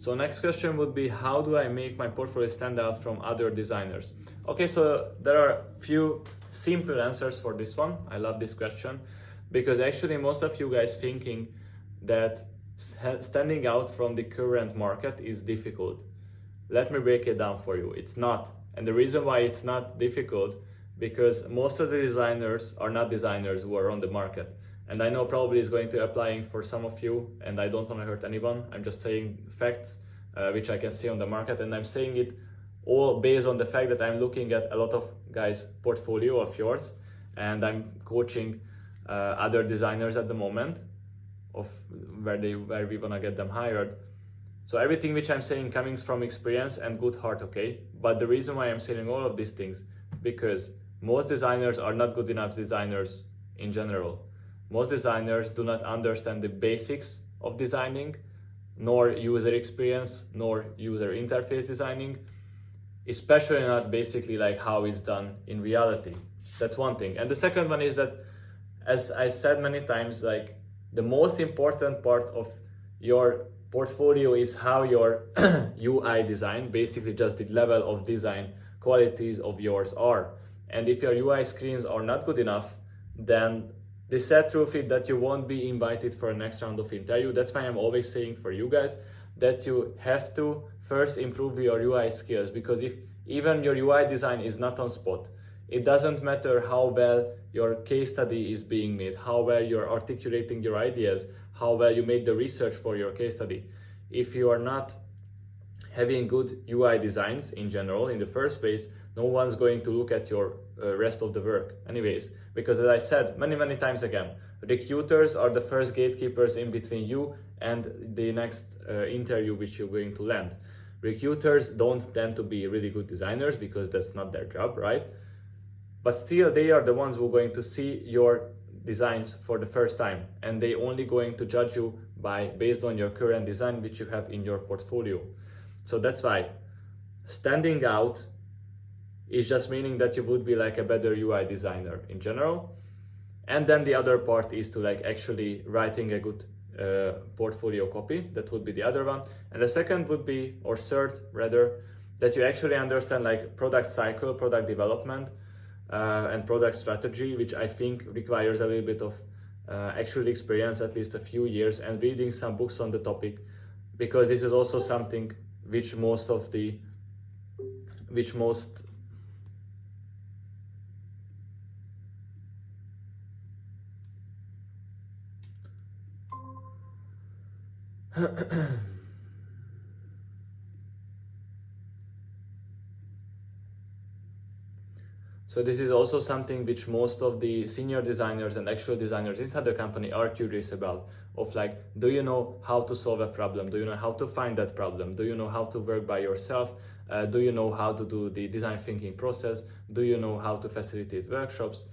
So next question would be, how do I make my portfolio stand out from other designers? Okay, so there are few simple answers for this one. I love this question because actually most of you guys thinking that standing out from the current market is difficult. Let me break it down for you. It's not. And the reason why it's not difficult, because most of the designers are not designers who are on the market. And I know probably it's going to applying for some of you, and I don't want to hurt anyone. I'm just saying facts which I can see on the market, and I'm saying it all based on the fact that I'm looking at a lot of guys' portfolio of yours, and I'm coaching other designers at the moment of where we wanna get them hired. So everything which I'm saying coming from experience and good heart, okay? But the reason why I'm saying all of these things, because most designers are not good enough designers in general. Most designers do not understand the basics of designing, nor user experience, nor user interface designing, especially not basically like how it's done in reality. That's one thing. And the second one is that, as I said many times, like the most important part of your portfolio is how your UI design, basically just the level of design qualities of yours are. And if your UI screens are not good enough, then the sad truth is that you won't be invited for a next round of interview. That's why I'm always saying for you guys that you have to first improve your UI skills, because if even your UI design is not on spot, it doesn't matter how well your case study is being made, how well you're articulating your ideas, how well you make the research for your case study. If you are not having good UI designs in general in the first place, no one's going to look at your rest of the work anyways. Because as I said many times again, recruiters are the first gatekeepers in between you and the next interview which you're going to land. Recruiters don't tend to be really good designers because that's not their job, right? But still, they are the ones who are going to see your designs for the first time, and they only going to judge you based on your current design which you have in your portfolio. So that's why standing out is just meaning that you would be like a better UI designer in general. And then the other part is to like actually writing a good portfolio copy. That would be the other one. And the second would be, or third rather, that you actually understand like product cycle, product development, and product strategy, which I think requires a little bit of actual experience, at least a few years, and reading some books on the topic, because this is also something which most So this is also something which most of the senior designers and actual designers inside the company are curious about, of like, do you know how to solve a problem? Do you know how to find that problem? Do you know how to work by yourself? Do you know how to do the design thinking process? Do you know how to facilitate workshops?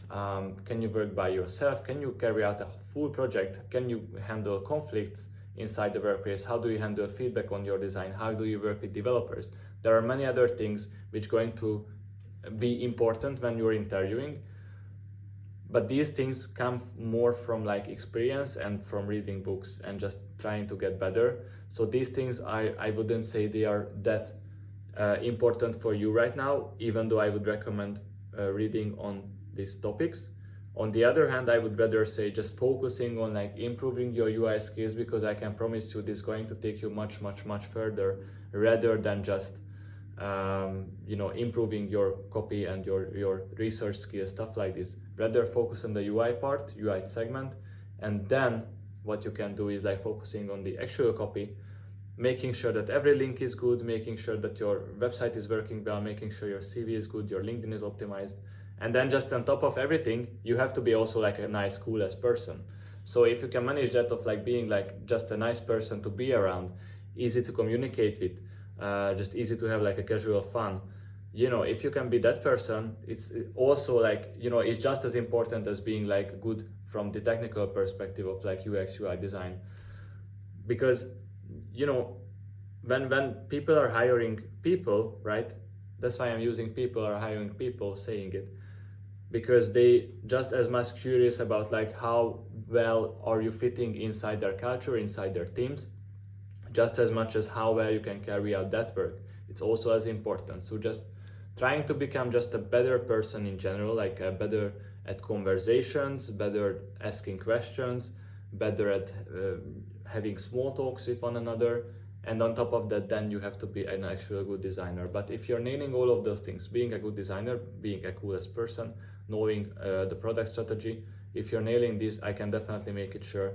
Can you work by yourself? Can you carry out a full project? Can you handle conflicts inside the workplace? How do you handle feedback on your design? How do you work with developers? There are many other things which going to be important when you're interviewing, but these things come more from like experience and from reading books and just trying to get better. So these things I wouldn't say they are that important for you right now, even though I would recommend reading on these topics. On the other hand, I would rather say just focusing on like improving your UI skills, because I can promise you this is going to take you much further, rather than just improving your copy and your research skills, stuff like this. Rather focus on the UI part, UI segment, and then what you can do is like focusing on the actual copy, making sure that every link is good, making sure that your website is working well, making sure your CV is good, your LinkedIn is optimized. And then just on top of everything, you have to be also like a nice, cool-ass person. So if you can manage that of like being like just a nice person to be around, easy to communicate with, just easy to have like a casual fun, if you can be that person, it's also like, it's just as important as being like good from the technical perspective of like UX UI design. Because when people are hiring people, right, that's why I'm using people are hiring people saying it, because they just as much curious about like how well are you fitting inside their culture, inside their teams, just as much as how well you can carry out that work. It's also as important. So just trying to become just a better person in general, like better at conversations, better asking questions, better at having small talks with one another. And on top of that, then you have to be an actual good designer. But if you're nailing all of those things, being a good designer, being a coolest person, knowing the product strategy, if you're nailing this, I can definitely make it sure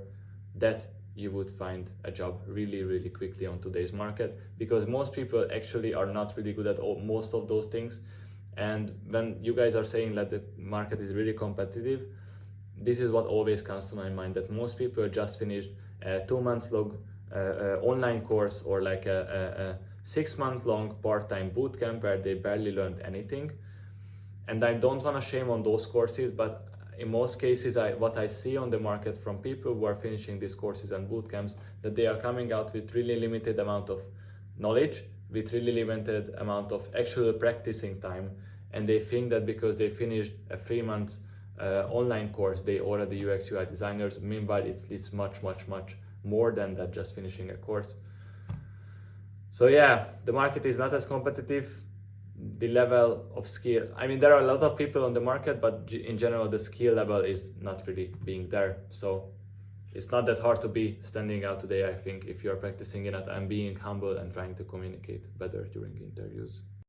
that you would find a job really, really quickly on today's market, because most people actually are not really good at most of those things. And when you guys are saying that the market is really competitive, this is what always comes to my mind, that most people just finished a 2 months long online course, or like a 6 month long part-time bootcamp where they barely learned anything. And I don't want to shame on those courses, but in most cases, what I see on the market from people who are finishing these courses and bootcamps, that they are coming out with really limited amount of knowledge, with really limited amount of actual practicing time, and they think that because they finished a 3 months online course, they already UX UI designers. Meanwhile, it's much more than that, just finishing a course. So yeah, the market is not as competitive. The level of skill, I mean, there are a lot of people on the market, but in general, the skill level is not really being there. So it's not that hard to be standing out today, I think, if you're practicing it and being humble and trying to communicate better during interviews.